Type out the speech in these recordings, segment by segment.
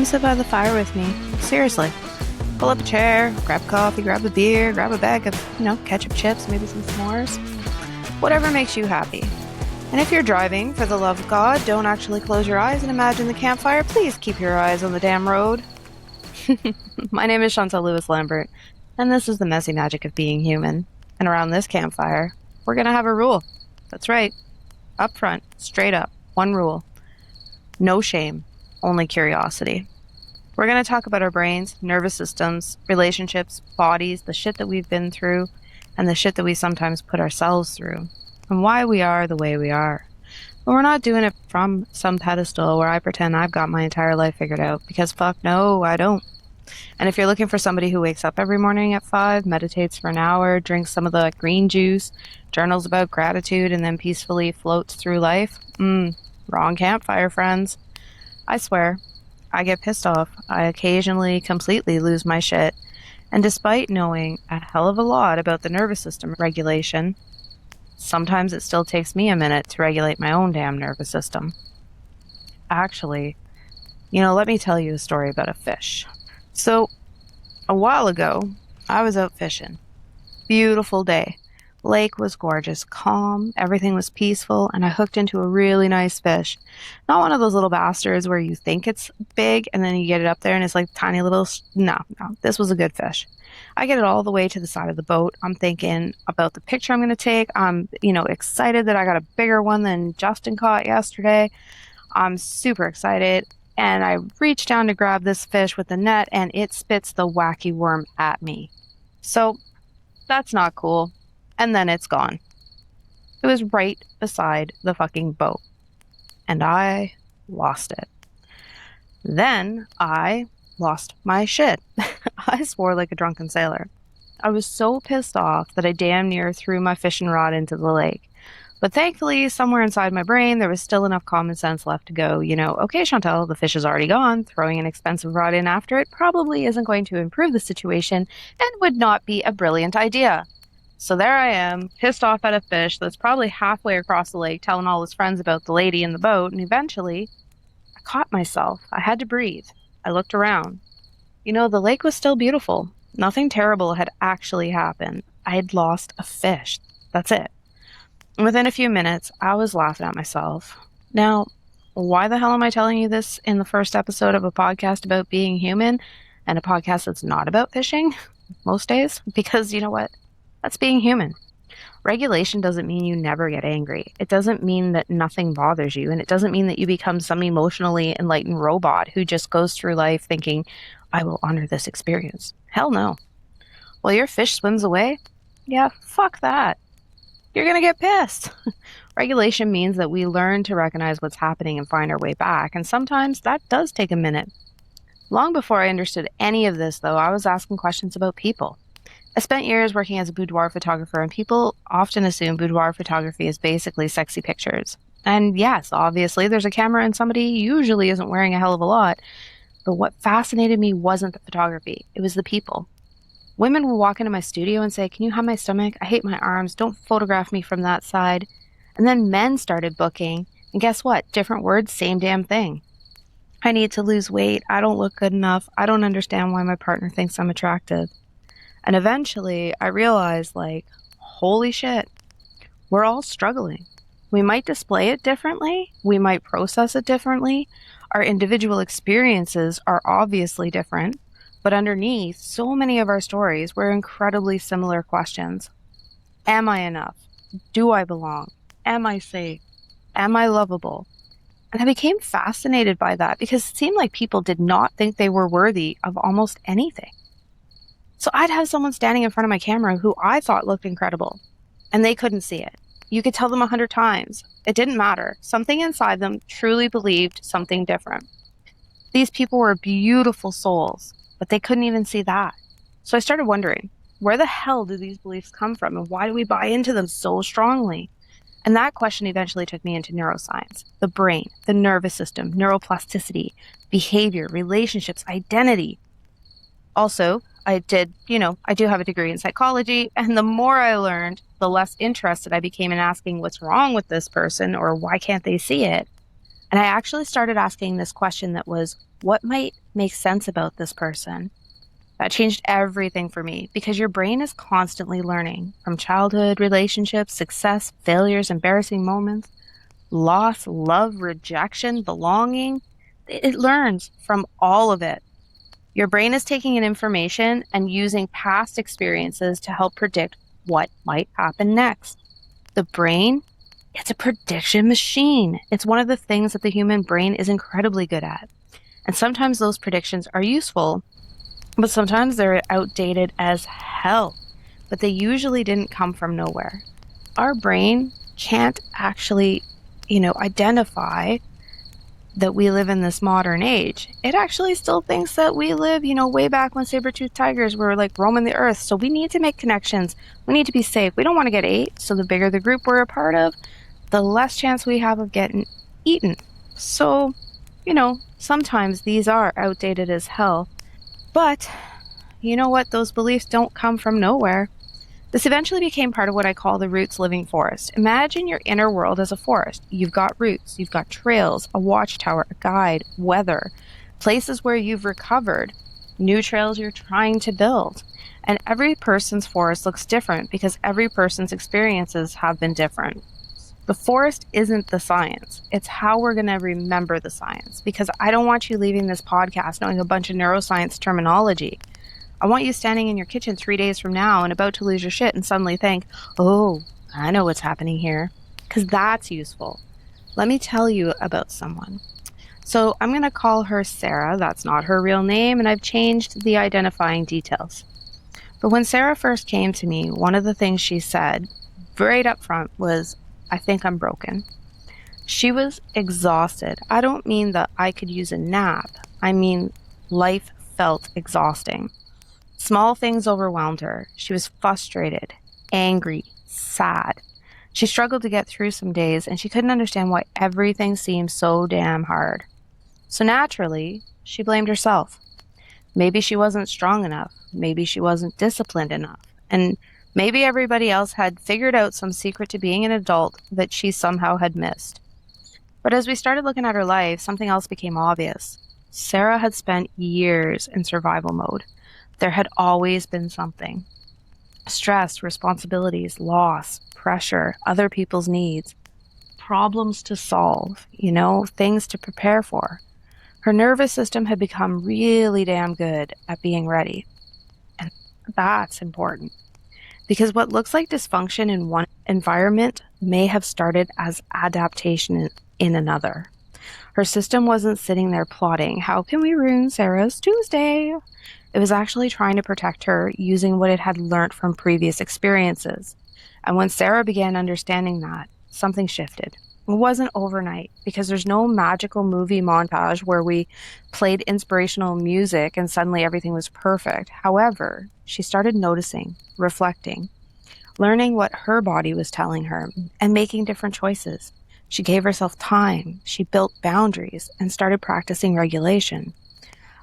Come sit by the fire with me. Seriously. Pull up a chair, grab coffee, grab a beer, grab a bag of, ketchup chips, maybe some s'mores. Whatever makes you happy. And if you're driving, for the love of God, don't actually close your eyes and imagine the campfire. Please keep your eyes on the damn road. My name is Chantelle Lewis Lambert, and this is the messy magic of being human. And around this campfire, we're going to have a rule. That's right. Up front, straight up, one rule. No shame, only curiosity. We're going to talk about our brains, nervous systems, relationships, bodies, the shit that we've been through, and the shit that we sometimes put ourselves through, and why we are the way we are. But we're not doing it from some pedestal where I pretend I've got my entire life figured out, because fuck no, I don't. And if you're looking for somebody who wakes up every morning at 5, meditates for an hour, drinks some of the green juice, journals about gratitude, and then peacefully floats through life, wrong campfire, friends. I swear, I get pissed off. I occasionally completely lose my shit. And despite knowing a hell of a lot about the nervous system regulation, sometimes it still takes me a minute to regulate my own damn nervous system. Actually, let me tell you a story about a fish. So, a while ago, I was out fishing. Beautiful day. Lake was gorgeous, calm, everything was peaceful, and I hooked into a really nice fish. Not one of those little bastards where you think it's big and then you get it up there and it's like tiny little... No, this was a good fish. I get it all the way to the side of the boat. I'm thinking about the picture I'm going to take. I'm, excited that I got a bigger one than Justin caught yesterday. I'm super excited. And I reach down to grab this fish with the net and it spits the wacky worm at me. So, that's not cool. And then it's gone. It was right beside the fucking boat. And I lost it. Then I lost my shit. I swore like a drunken sailor. I was so pissed off that I damn near threw my fishing rod into the lake. But thankfully, somewhere inside my brain, there was still enough common sense left to go, okay, Chantelle, the fish is already gone. Throwing an expensive rod in after it probably isn't going to improve the situation and would not be a brilliant idea. So there I am, pissed off at a fish that's probably halfway across the lake telling all his friends about the lady in the boat, and eventually I caught myself. I had to breathe. I looked around. The lake was still beautiful. Nothing terrible had actually happened. I had lost a fish. That's it. And within a few minutes, I was laughing at myself. Now, why the hell am I telling you this in the first episode of a podcast about being human and a podcast that's not about fishing most days? Because you know what? That's being human. Regulation doesn't mean you never get angry. It doesn't mean that nothing bothers you. And it doesn't mean that you become some emotionally enlightened robot who just goes through life thinking, I will honor this experience. Hell no. While your fish swims away, yeah, fuck that. You're going to get pissed. Regulation means that we learn to recognize what's happening and find our way back. And sometimes that does take a minute. Long before I understood any of this, though, I was asking questions about people. I spent years working as a boudoir photographer, and people often assume boudoir photography is basically sexy pictures. And yes, obviously, there's a camera and somebody usually isn't wearing a hell of a lot. But what fascinated me wasn't the photography. It was the people. Women would walk into my studio and say, can you hug my stomach? I hate my arms. Don't photograph me from that side. And then men started booking. And guess what? Different words, same damn thing. I need to lose weight. I don't look good enough. I don't understand why my partner thinks I'm attractive. And eventually I realized, holy shit, we're all struggling. We might display it differently. We might process it differently. Our individual experiences are obviously different. But underneath so many of our stories were incredibly similar questions. Am I enough? Do I belong? Am I safe? Am I lovable? And I became fascinated by that because it seemed like people did not think they were worthy of almost anything. So I'd have someone standing in front of my camera who I thought looked incredible, and they couldn't see it. You could tell them 100 times. It didn't matter. Something inside them truly believed something different. These people were beautiful souls, but they couldn't even see that. So I started wondering, where the hell do these beliefs come from, and why do we buy into them so strongly? And that question eventually took me into neuroscience, the brain, the nervous system, neuroplasticity, behavior, relationships, identity. Also, I do have a degree in psychology, and the more I learned, the less interested I became in asking what's wrong with this person or why can't they see it. And I actually started asking this question that was, what might make sense about this person. That changed everything for me because your brain is constantly learning from childhood, relationships, success, failures, embarrassing moments, loss, love, rejection, belonging. It learns from all of it. Your brain is taking in information and using past experiences to help predict what might happen next. The brain, it's a prediction machine. It's one of the things that the human brain is incredibly good at. And sometimes those predictions are useful, but sometimes they're outdated as hell. But they usually didn't come from nowhere. Our brain can't actually, identify that we live in this modern age. It actually still thinks that we live, way back when saber-toothed tigers were like roaming the earth. So we need to make connections. We need to be safe. We don't want to get ate. So the bigger the group we're a part of, the less chance we have of getting eaten. So, sometimes these are outdated as hell. But you know what? Those beliefs don't come from nowhere. This eventually became part of what I call the roots living forest. Imagine your inner world as a forest. You've got roots, you've got trails, a watchtower, a guide, weather, places where you've recovered, new trails you're trying to build. And every person's forest looks different because every person's experiences have been different. The forest isn't the science. It's how we're going to remember the science, because I don't want you leaving this podcast knowing a bunch of neuroscience terminology. I want you standing in your kitchen 3 days from now and about to lose your shit and suddenly think, oh, I know what's happening here, because that's useful. Let me tell you about someone. So I'm going to call her Sarah. That's not her real name, and I've changed the identifying details. But when Sarah first came to me, one of the things she said right up front was, I think I'm broken. She was exhausted. I don't mean that I could use a nap. I mean, life felt exhausting. Small things overwhelmed her. She was frustrated, angry, sad. She struggled to get through some days, and she couldn't understand why everything seemed so damn hard. So naturally, she blamed herself. Maybe she wasn't strong enough. Maybe she wasn't disciplined enough. And maybe everybody else had figured out some secret to being an adult that she somehow had missed. But as we started looking at her life, something else became obvious. Sarah had spent years in survival mode. There had always been something. Stress, responsibilities, loss, pressure, other people's needs, problems to solve, things to prepare for. Her nervous system had become really damn good at being ready. And that's important. Because what looks like dysfunction in one environment may have started as adaptation in another. Her system wasn't sitting there plotting, how can we ruin Sarah's Tuesday? It was actually trying to protect her using what it had learned from previous experiences. And when Sarah began understanding that, something shifted. It wasn't overnight, because there's no magical movie montage where we played inspirational music and suddenly everything was perfect. However, she started noticing, reflecting, learning what her body was telling her, and making different choices. She gave herself time, she built boundaries, and started practicing regulation.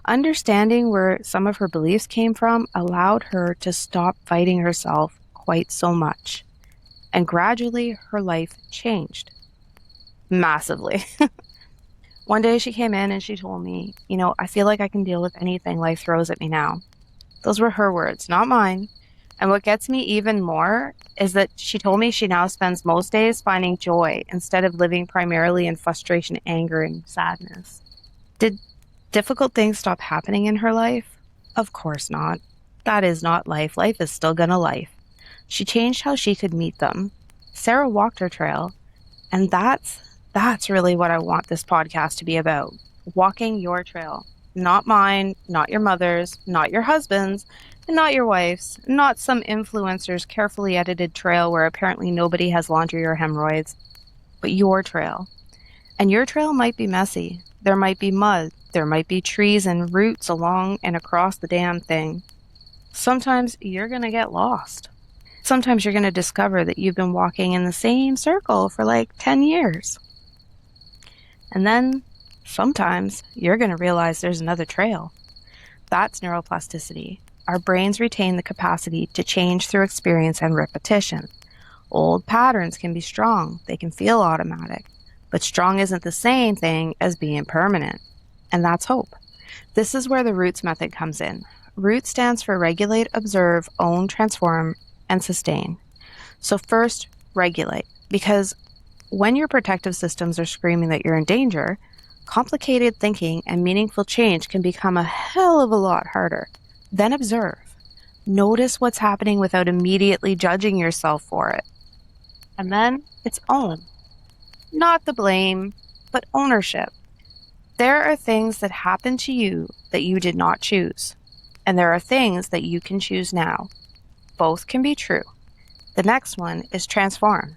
Understanding where some of her beliefs came from allowed her to stop fighting herself quite so much. And gradually, her life changed. Massively. One day she came in and she told me, I feel like I can deal with anything life throws at me now. Those were her words, not mine. And what gets me even more is that she told me she now spends most days finding joy instead of living primarily in frustration, anger, and sadness. Did difficult things stop happening in her life? Of course not. That is not life. Life is still gonna life. She changed how she could meet them. Sarah walked her trail, and that's really what I want this podcast to be about. Walking your trail. Not mine, not your mother's, not your husband's, and not your wife's, not some influencer's carefully edited trail where apparently nobody has laundry or hemorrhoids, but your trail. And your trail might be messy. There might be mud. There might be trees and roots along and across the damn thing. Sometimes you're going to get lost. Sometimes you're going to discover that you've been walking in the same circle for like 10 years. And then sometimes you're going to realize there's another trail. That's neuroplasticity. Our brains retain the capacity to change through experience and repetition. Old patterns can be strong. They can feel automatic. But strong isn't the same thing as being permanent. And that's hope. This is where the ROOTS method comes in. ROOTS stands for regulate, observe, own, transform, and sustain. So first, regulate, because when your protective systems are screaming that you're in danger, complicated thinking and meaningful change can become a hell of a lot harder. Then observe. Notice what's happening without immediately judging yourself for it. And then it's own. Not the blame, but ownership. There are things that happen to you that you did not choose, and there are things that you can choose now. Both can be true. The next one is transform.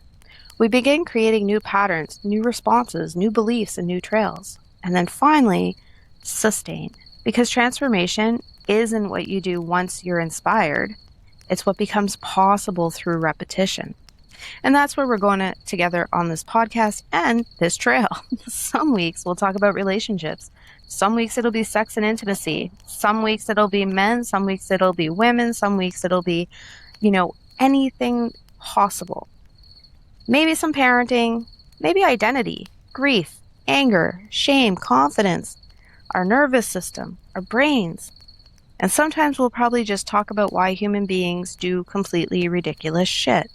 We begin creating new patterns, new responses, new beliefs, and new trails. And then finally, sustain. Because transformation isn't what you do once you're inspired. It's what becomes possible through repetition. And that's where we're going together on this podcast and this trail. Some weeks we'll talk about relationships. Some weeks it'll be sex and intimacy. Some weeks it'll be men. Some weeks it'll be women. Some weeks it'll be, anything possible. Maybe some parenting, maybe identity, grief, anger, shame, confidence, our nervous system, our brains. And sometimes we'll probably just talk about why human beings do completely ridiculous shit.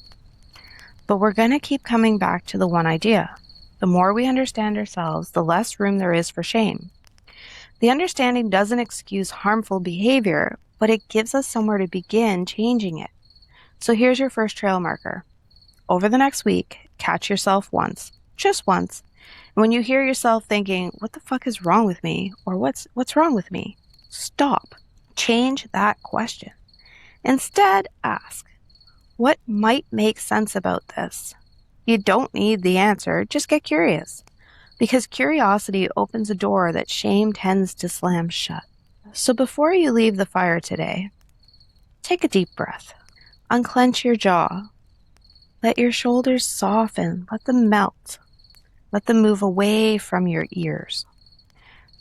But we're going to keep coming back to the one idea. The more we understand ourselves, the less room there is for shame. The understanding doesn't excuse harmful behavior, but it gives us somewhere to begin changing it. So here's your first trail marker. Over the next week, catch yourself once, just once. And when you hear yourself thinking, what the fuck is wrong with me? Or what's wrong with me? Stop. Change that question. Instead, ask, what might make sense about this? You don't need the answer, just get curious. Because curiosity opens a door that shame tends to slam shut. So before you leave the fire today, take a deep breath. Unclench your jaw. Let your shoulders soften. Let them melt. Let them move away from your ears.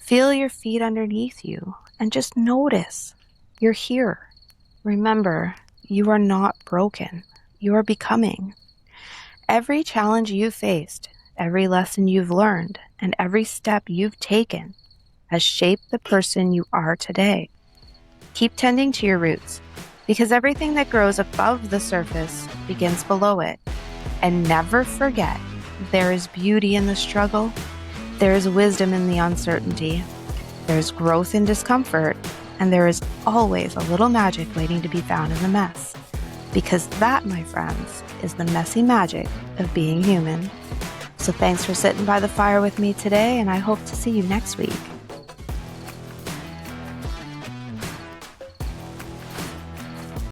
Feel your feet underneath you and just notice you're here. Remember, you are not broken. You are becoming. Every challenge you've faced, every lesson you've learned, and every step you've taken has shaped the person you are today. Keep tending to your roots, because everything that grows above the surface begins below it. And never forget, there is beauty in the struggle, there is wisdom in the uncertainty, there is growth in discomfort, and there is always a little magic waiting to be found in the mess. Because that, my friends, is the messy magic of being human. So thanks for sitting by the fire with me today, and I hope to see you next week.